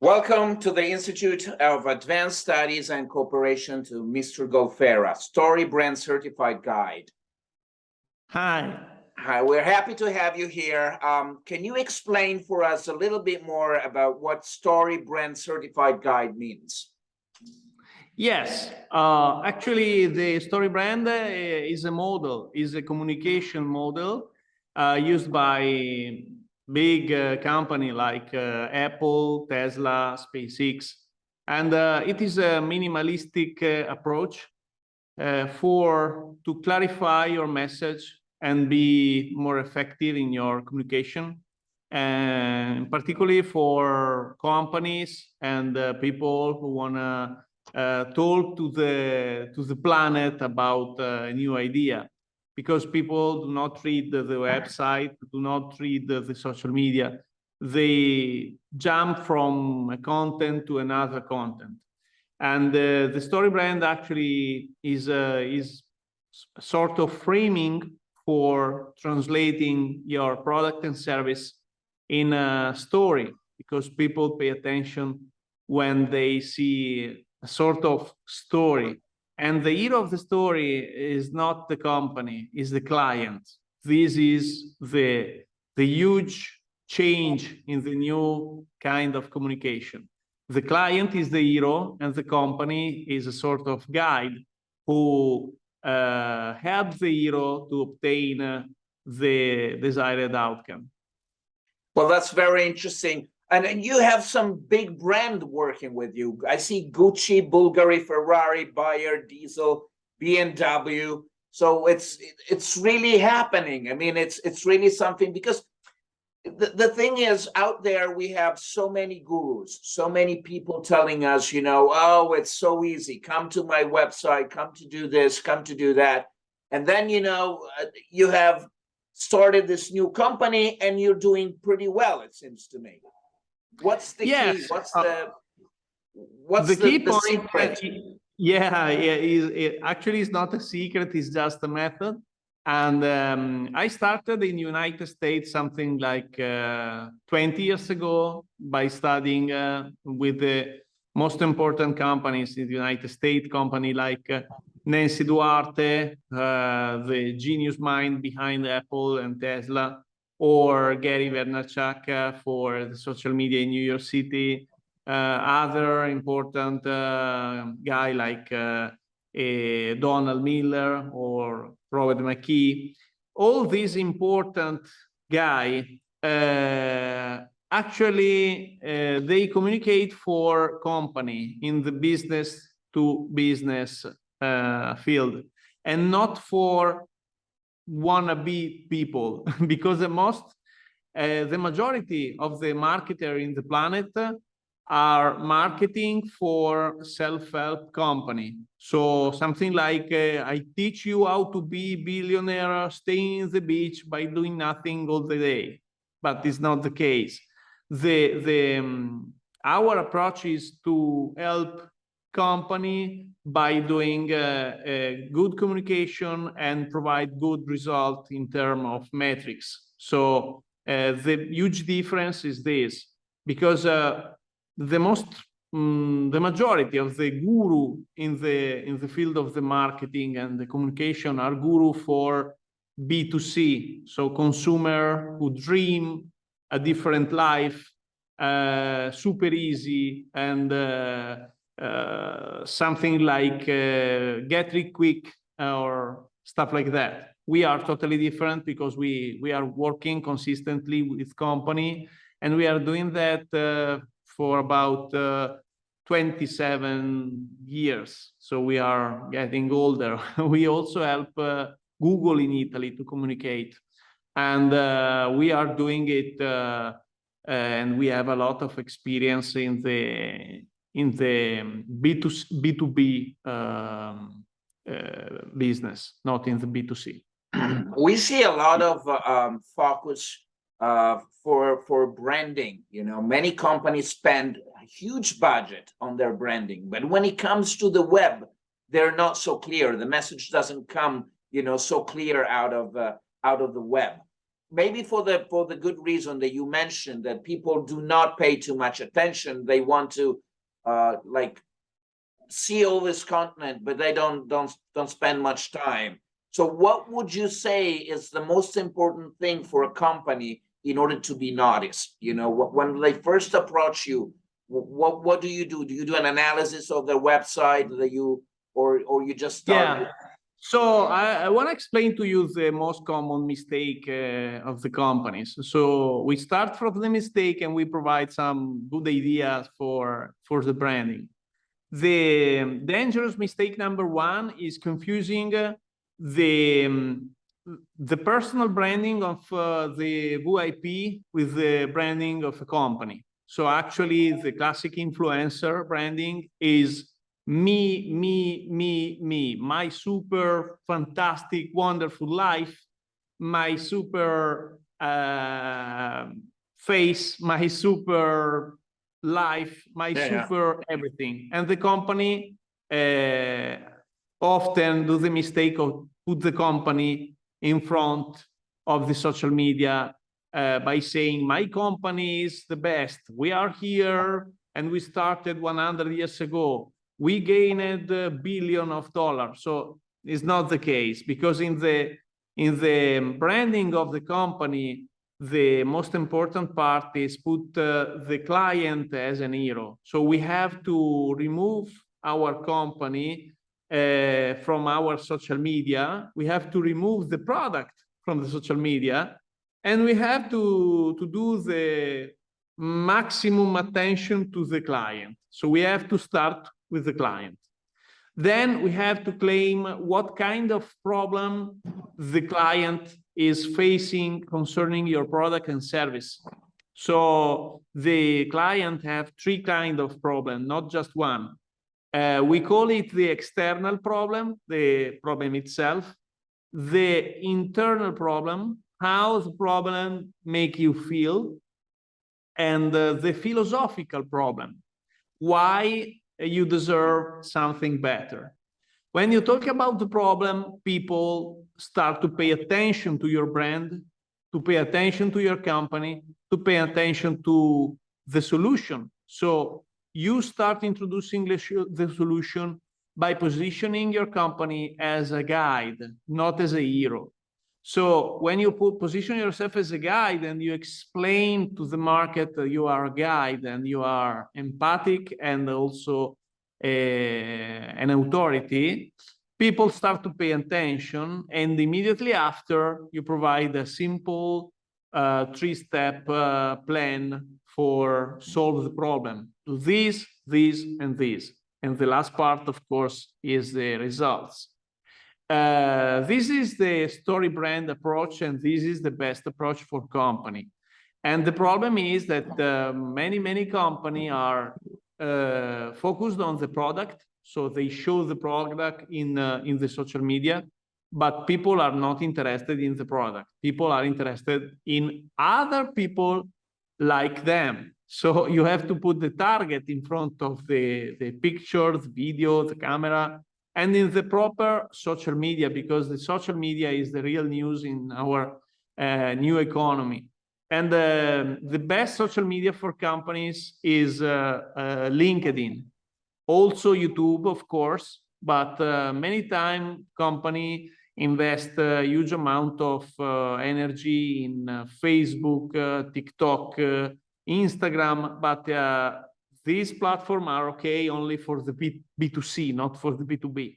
Welcome to the Institute of Advanced Studies and Cooperation to Mr. Golfera, Story Brand Certified Guide. Hi. Hi, we're happy to have you here. Can you explain for us a little bit more about what Story Brand Certified Guide means? Yes, actually the Story Brand is a model, is a communication model used by big company like Apple, Tesla, SpaceX, and it is a minimalistic approach to clarify your message and be more effective in your communication, and particularly for companies and people who want to talk to the planet about a new idea, because people do not read the website, do not read the social media. They jump from a content to another content. And the Story Brand actually is a sort of framing for translating your product and service in a story, because people pay attention when they see a sort of story. And the hero of the story is not the company, is the client. This is the huge change in the new kind of communication. The client is the hero, and the company is a sort of guide who helps the hero to obtain the desired outcome. Well, that's very interesting. And you have some big brand working with you. I see Gucci, Bulgari, Ferrari, Bayer, Diesel, BMW. So it's really happening. I mean, it's really something, because the thing is, out there we have so many gurus, so many people telling us, oh, it's so easy. Come to my website, come to do this, come to do that. And then, you have started this new company and you're doing pretty well, it seems to me. What's the key? What's the key the point? secret? Actually, it's not a secret, it's just a method. And I started in the United States something like 20 years ago by studying with the most important companies in the United States, company like Nancy Duarte, the genius mind behind Apple and Tesla, or Gary Vaynerchuk for the social media in New York City, other important guy like Donald Miller or Robert McKee. All these important guys, actually, they communicate for company in the business to business field, and not for wannabe people, because the majority of the marketer in the planet are marketing for self-help company. So something like, I teach you how to be billionaire, staying in the beach by doing nothing all the day. But it's not the case. Our approach is to help company by doing good communication and provide good result in terms of metrics. So the huge difference is this, because the majority of the guru in the field of the marketing and the communication are guru for B2C, so consumer who dream a different life, super easy, and something like get rich quick or stuff like that. We are totally different, because we are working consistently with company, and we are doing that for about 27 years. So we are getting older. We also help Google in Italy to communicate. And we are doing it, and we have a lot of experience in the B2B business, not in the B2C. We see a lot of focus for branding. Many companies spend a huge budget on their branding, but when it comes to the web, they're not so clear. The message doesn't come, so clear out of the web. maybe for the good reason that you mentioned, that people do not pay too much attention. They want to like see all this content, but they don't spend much time. So what would you say is the most important thing for a company in order to be noticed? You know, when they first approach you, what do you do? Do you do an analysis of their website that you, or you just start? Yeah. So I want to explain to you the most common mistake of the companies. So we start from the mistake and we provide some good ideas for the branding. The dangerous mistake number one is confusing the personal branding of the VIP with the branding of a company. So actually the classic influencer branding is me, my super fantastic, wonderful life, my super face, my super life, my super everything. And the company often do the mistake of put the company in front of the social media by saying, my company is the best. We are here and we started 100 years ago. We gained $1 billion. So it's not the case, because in the branding of the company, the most important part is put the client as an hero. So we have to remove our company from our social media. We have to remove the product from the social media, and we have to do the maximum attention to the client. So we have to start with the client. Then we have to claim what kind of problem the client is facing concerning your product and service. So the client have three kinds of problem, not just one. We call it the external problem, the problem itself, the internal problem, how the problem make you feel, and the philosophical problem, why you deserve something better. When you talk about the problem, people start to pay attention to your brand, to pay attention to your company, to pay attention to the solution. So you start introducing the solution by positioning your company as a guide, not as a hero. So when you position yourself as a guide and you explain to the market that you are a guide and you are empathic and also an authority, people start to pay attention, and immediately after you provide a simple three-step plan for solve the problem. Do this, this, and this. And the last part, of course, is the results. This is the story brand approach, and this is the best approach for company. And the problem is that many companies are focused on the product, so they show the product in the social media, but people are not interested in the product. People are interested in other people like them. So you have to put the target in front of the picture, the video, the camera, and in the proper social media, because the social media is the real news in our new economy. And the best social media for companies is LinkedIn, also YouTube, of course, but many times company invest a huge amount of energy in Facebook, TikTok, Instagram, but these platforms are okay only for the B2C, not for the B2B.